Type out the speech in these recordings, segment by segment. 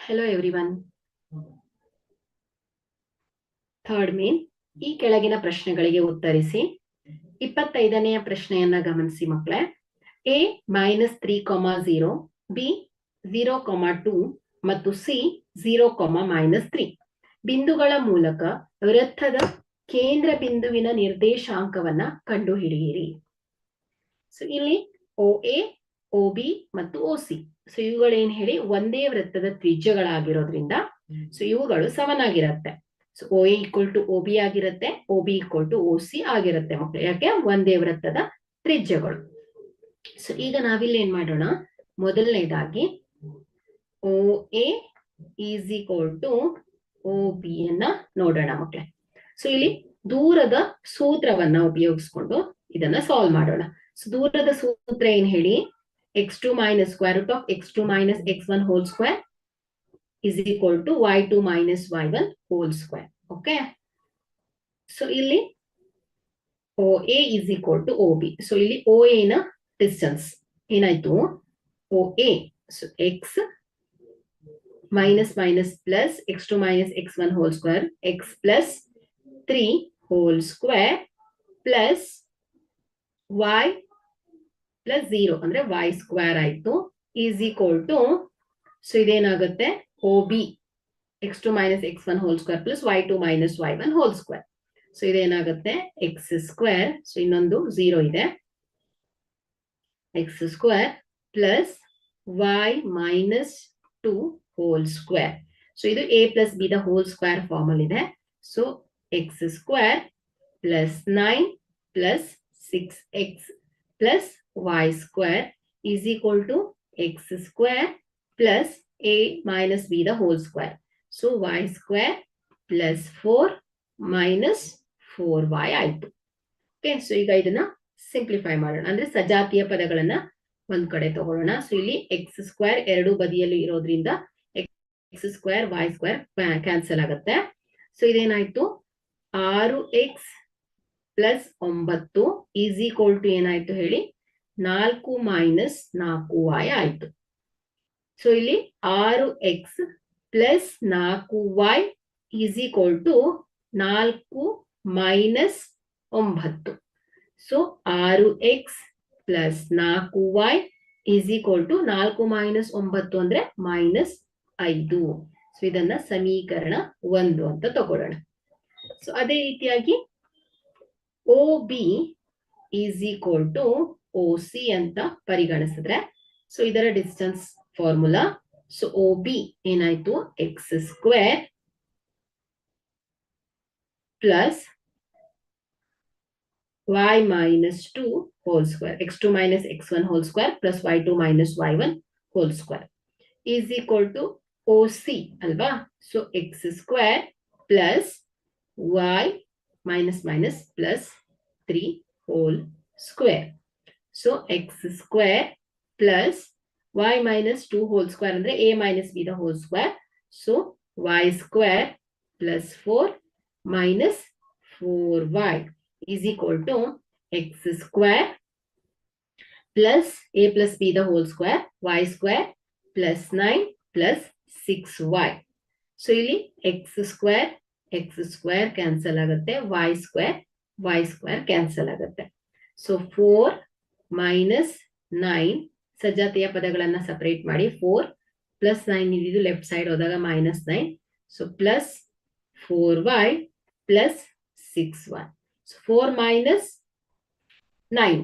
Hello everyone. Third main ಈ ಕೆಳಗಿನ ಪ್ರಶ್ನೆಗಳಿಗೆ ಉತ್ತರಿಸಿ. 25ನೆಯ ಪ್ರಶ್ನೆಯನ್ನ ಗಮನಿಸಿ ಮಕ್ಕಳೇ. a -3,0, b 0,2 ಮತ್ತು c 0,-3 ಬಿಂದುಗಳ ಮೂಲಕ ವೃತ್ತದ ಕೇಂದ್ರ ಬಿಂದುವಿನ ನಿರ್ದೇಶಾಂಕವನ್ನ ಕಂಡುಹಿಡಿಯಿರಿ. ಸೊ ಇಲ್ಲಿ OA, OB ಮತ್ತು OC ಸೊ ಇವುಗಳೇನ್ ಹೇಳಿ ಒಂದೇ ವೃತ್ತದ ತ್ರಿಜ್ಯಗಳಾಗಿರೋದ್ರಿಂದ ಸೊ ಇವುಗಳು ಸಮನಾಗಿರುತ್ತೆ. ಸೊ OA = OB ಆಗಿರುತ್ತೆ, OB = OC ಆಗಿರುತ್ತೆ ಮಕ್ಕಳು. ಯಾಕೆ? ಒಂದೇ ವೃತ್ತದ ತ್ರಿಜ್ಯಗಳು. ಸೊ ಈಗ ನಾವಿಲ್ಲಿ ಏನ್ ಮಾಡೋಣ, ಮೊದಲನೇದಾಗಿ OA = OB ಅನ್ನ ನೋಡೋಣ ಮಕ್ಕಳೇ. ಸೊ ಇಲ್ಲಿ ದೂರದ ಸೂತ್ರವನ್ನ ಉಪಯೋಗಿಸ್ಕೊಂಡು ಇದನ್ನ ಸಾಲ್ವ್ ಮಾಡೋಣ. ಸೊ ದೂರದ ಸೂತ್ರ ಏನ್ ಹೇಳಿ, x2 - √(x2 - x1) whole square is equal to y2 - y1 whole square. Okay, so ಇಲ್ಲಿ OA = OB. ಸೊ ಇಲ್ಲಿ OA ನ ಡಿಸ್ಟೆನ್ಸ್ ಏನಾಯ್ತು, OA so x - x2 - x1 whole square, x + 3 whole square plus y + 0 ಅಂದ್ರೆ y² ಆಯ್ತು is equal to so ಇದೇನಾಗುತ್ತೆ OB x2 - x1 whole square plus y2 - y1 whole square. So ಇದೇನಾಗುತ್ತೆ x² so ಇನ್ನೊಂದು 0 ಇದೆ, x² plus y - 2 whole square. So ಇದು a + b the whole square form ಅಲ್ಲಿ ಇದೆ. So x² plus 9 plus 6x plus y² is equal to x² plus a minus b the whole square. So y² plus 4 minus 4y ಆಯ್ತು. Okay, so ಈಗ ಇದನ್ನ simplify ಮಾಡೋಣ, ಅಂದ್ರೆ ಸಜಾತಿಯ ಪದಗಳನ್ನ ಒಂದ್ ಕಡೆ ತಗೊಳ್ಳೋಣ. ಸೊ ಇಲ್ಲಿ x² ಎರಡು ಬದಿಯಲ್ಲಿ ಇರೋದ್ರಿಂದ x² y² ಕ್ಯಾನ್ಸಲ್ ಆಗುತ್ತೆ. ಸೊ ಇದೇನಾಯ್ತು 6x plus 9 is equal to ಏನಾಯ್ತು ಹೇಳಿ, 4 - 4y ಆಯ್ತು. ಸೊ ಇಲ್ಲಿ 6x plus 4y is equal to 4 - 9. So 6x plus 4y is equal to 4 - 9 ಅಂದ್ರೆ -5. ಸೊ ಇದನ್ನ ಸಮೀಕರಣ 1 ಅಂತ ತಗೊಳ್ಳೋಣ. ಸೊ ಅದೇ ರೀತಿಯಾಗಿ OB is equal to OC ಅಂತ ಪರಿಗಣಿಸಿದ್ರೆ ಸೊ ಇದರ ಡಿಸ್ಟೆನ್ಸ್ ಫಾರ್ಮುಲಾ. ಸೊ OB ಏನಾಯ್ತು x² plus y - 2 whole square, x2 - x1 whole square plus y2 - y1 whole square is equal to OC ಅಲ್ವಾ. So x² plus y - plus 3 whole square. So x² plus y - 2 whole square ಅಂದ್ರೆ a - b the whole square. So y² plus 4 minus 4y is equal to x² plus a plus b the whole square, y² plus 9 plus 6y. So ಇಲ್ಲಿ x² cancel ಆಗುತ್ತೆ, y² cancel ಆಗುತ್ತೆ. So 4 minus 9 ಸಜಾತಿಯ ಪದಗಳನ್ನ separate ಮಾಡಿ, 4 plus 9 ಇದ್ದು left side ಹೋದಾಗ -9. So plus 4y plus 6y. So 4 minus 9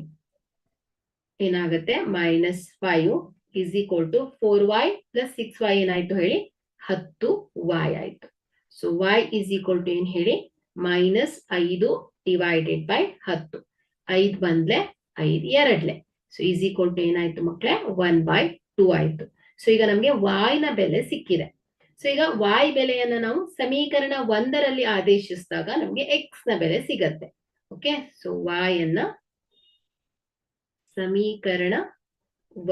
ಏನಾಗುತ್ತೆ -5 is equal to 4y plus 6y ಏನಾಯ್ತು ಹೇಳಿ, 10y ಆಯ್ತು. So y is equal to ಏನ್ ಹೇಳಿ, -5 divided by 10. 5 ಬಂದ್ಲೆ 5 ಎರಡ್ಲೆ. ಸೊ is equal to ಏನಾಯ್ತು ಮಕ್ಕಳೇ, 1/2 ಆಯ್ತು. ಸೊ ಈಗ ನಮ್ಗೆ y ನ ಬೆಲೆ ಸಿಕ್ಕಿದೆ. ಸೊ ಈಗ y ಬೆಲೆಯನ್ನ ನಾವು ಸಮೀಕರಣ 1ರಲ್ಲಿ ಆದೇಶಿಸಿದಾಗ ನಮ್ಗೆ x ನ ಬೆಲೆ ಸಿಗತ್ತೆ. ಓಕೆ, ಸೊ y ಅನ್ನ ಸಮೀಕರಣ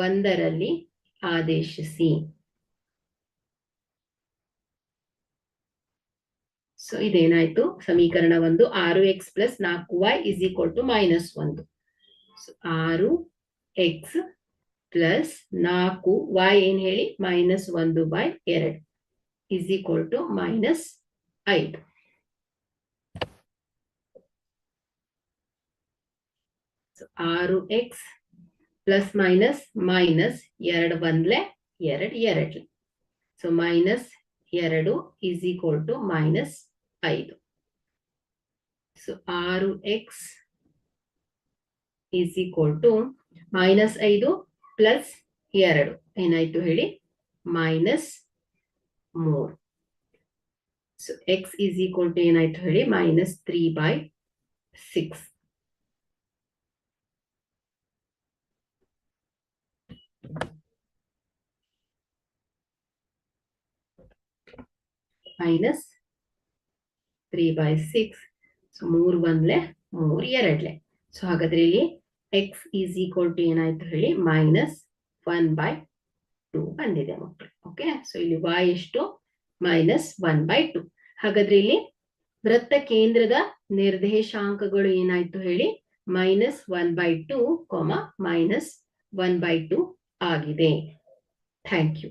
1ರಲ್ಲಿ ಆದೇಶಿಸಿ. ಸೊ ಇದೇನಾಯ್ತು ಸಮೀಕರಣ 1, 6x plus 4y is equal to -1. So 6x plus 4y ಏನ್ ಹೇಳಿ, -1/2. Is equal to -5. So 6x plus minus minus 2 ಬಂದ್ಲೆ 2 2. So -2 is equal to -5. So 6x is equal to -5 plus 2 ಏನಾಯ್ತು ಹೇಳಿ -3. So x is equal to ಏನಾಯ್ತು ಹೇಳಿ -3/6. -3/6. So 3 ಬಂದ್ಲೆ 3 2. So ಹಾಗಾದ್ರೆ ಇಲ್ಲಿ x is equal to ಏನಾಯ್ತು ಹೇಳಿ -1/2 ಬಂದಿದೆ ಮಕ್ಕಳು. ಓಕೆ, ಸೊ ಇಲ್ಲಿ y ಎಷ್ಟು -1/2. ಹಾಗಾದ್ರೆ ಇಲ್ಲಿ ವೃತ್ತ ಕೇಂದ್ರದ ನಿರ್ದೇಶಾಂಕಗಳು ಏನಾಯ್ತು ಹೇಳಿ -1/2, -1/2 ಆಗಿದೆ. Thank you.